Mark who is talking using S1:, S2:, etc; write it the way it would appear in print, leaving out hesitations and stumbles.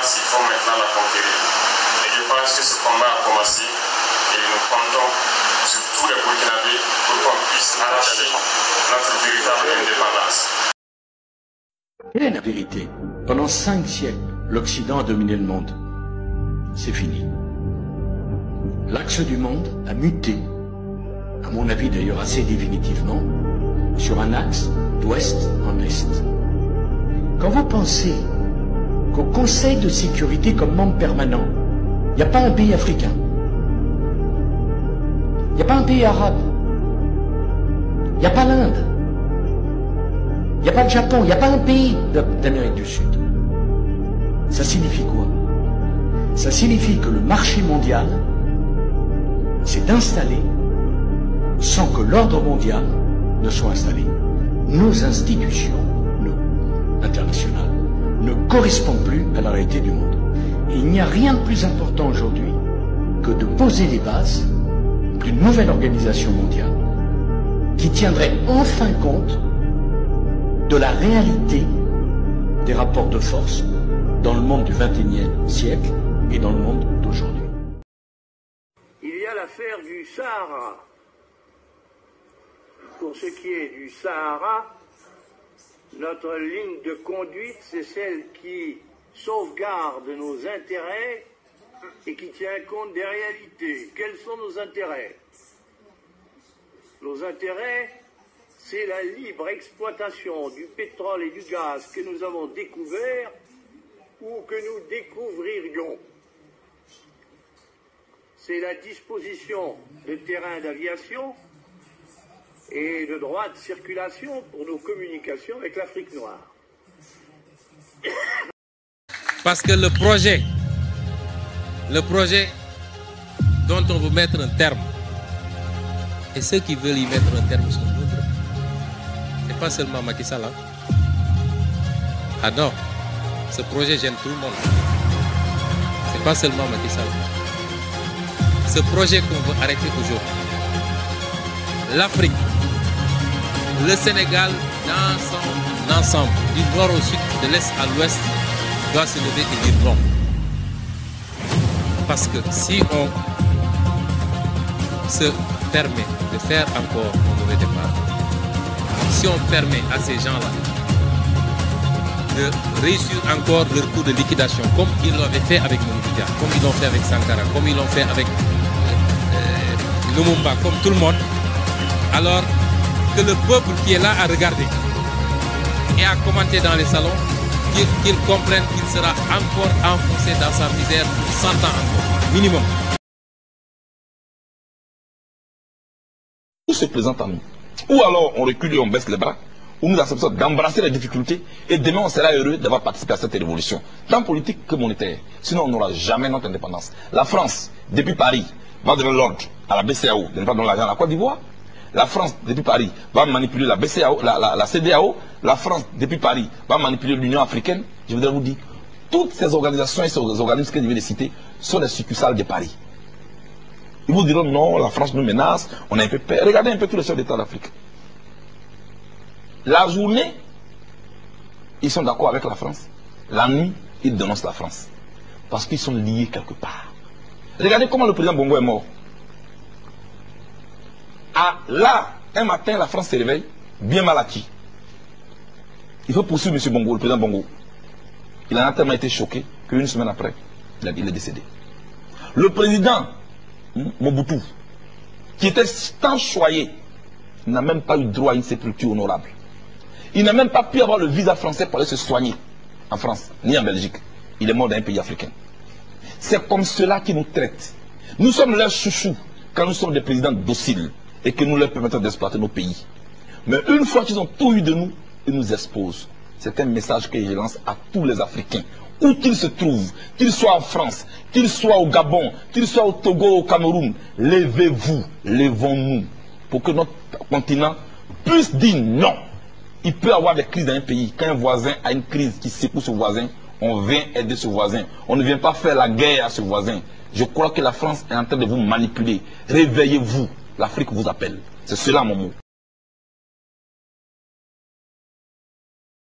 S1: l'espace, il faut maintenant la conquérir. Et je pense que ce combat a commencé et nous comptons sur tous les Burkinabés pour qu'on puisse arracher notre véritable indépendance.
S2: Quelle est la vérité? Pendant 5 siècles, l'Occident a dominé le monde. C'est fini. L'axe du monde a muté, à mon avis d'ailleurs assez définitivement, sur un axe d'ouest en est. Quand vous pensez qu'au Conseil de sécurité comme membre permanent, il n'y a pas un pays africain, il n'y a pas un pays arabe, il n'y a pas l'Inde, il n'y a pas le Japon, il n'y a pas un pays d'Amérique du Sud. Ça signifie quoi? Ça signifie que le marché mondial s'est installé sans que l'ordre mondial ne soit installé. Nos institutions, internationales, ne correspondent plus à la réalité du monde. Et il n'y a rien de plus important aujourd'hui que de poser les bases d'une nouvelle organisation mondiale qui tiendrait enfin compte de la réalité des rapports de force dans le monde du XXIe siècle et dans le monde d'aujourd'hui.
S3: Il y a l'affaire du Sahara. Pour ce qui est du Sahara, notre ligne de conduite, c'est celle qui sauvegarde nos intérêts et qui tient compte des réalités. Quels sont nos intérêts? Nos intérêts, c'est la libre exploitation du pétrole et du gaz que nous avons découvert ou que nous découvririons. C'est la disposition de terrains d'aviation et de droits de circulation pour nos communications avec l'Afrique noire.
S4: Parce que le projet dont on veut mettre un terme, et ceux qui veulent y mettre un terme sont nombreux. C'est pas seulement Macky Sall. Ah non, ce projet gêne tout le monde. C'est pas seulement Macky Sall. Ce projet qu'on veut arrêter aujourd'hui, l'Afrique, le Sénégal dans son ensemble, du nord au sud, de l'est à l'ouest, doit se lever et dire non. Parce que si on se permet de faire encore un mauvais départ, si on permet à ces gens-là de réussir encore leur coup de liquidation, comme ils l'avaient fait avec Mouloudia, comme ils l'ont fait avec Sankara, comme ils l'ont fait avec Lumumba, comme tout le monde, alors que le peuple qui est là à regarder et à commenter dans les salons, qu'il comprenne qu'il sera encore enfoncé dans sa misère pour 100 ans encore, minimum.
S5: Tout se présente à nous. Ou alors on recule et on baisse les bras, ou nous acceptons d'embrasser les difficultés, et demain on sera heureux d'avoir participé à cette révolution, tant politique que monétaire. Sinon on n'aura jamais notre indépendance. La France, depuis Paris, va donner l'ordre à la BCEAO de ne pas donner l'argent à la Côte d'Ivoire. La France, depuis Paris, va manipuler la BCEAO, la CEDEAO. La France, depuis Paris, va manipuler l'Union africaine. Je voudrais vous dire, toutes ces organisations et ces organismes que je viens de citer sont des succursales de Paris. Ils vous diront non, la France nous menace, on a un peu peur. Regardez un peu tous les chefs d'État d'Afrique. La journée, ils sont d'accord avec la France. La nuit, ils dénoncent la France. Parce qu'ils sont liés quelque part. Regardez comment le président Bongo est mort. Ah, là, un matin, la France se réveille, bien mal acquis. Il faut poursuivre M. Bongo, le président Bongo. Il en a tellement été choqué qu'une semaine après, il est décédé. Le président Mobutu, qui était tant choyé, n'a même pas eu droit à une sépulture honorable. Il n'a même pas pu avoir le visa français pour aller se soigner en France, ni en Belgique. Il est mort dans un pays africain. C'est comme cela qu'ils nous traitent. Nous sommes leurs chouchous quand nous sommes des présidents dociles et que nous leur permettons d'exploiter nos pays. Mais une fois qu'ils ont tout eu de nous, ils nous exposent. C'est un message que je lance à tous les Africains, où qu'ils se trouvent, qu'ils soient en France, qu'ils soient au Gabon, qu'ils soient au Togo, au Cameroun. Levez-vous, levons-nous, pour que notre continent puisse dire non. Il peut y avoir des crises dans un pays. Quand un voisin a une crise qui secoue ce voisin, on vient aider ce voisin. On ne vient pas faire la guerre à ce voisin. Je crois que la France est en train de vous manipuler. Réveillez-vous. L'Afrique vous appelle. C'est cela mon mot.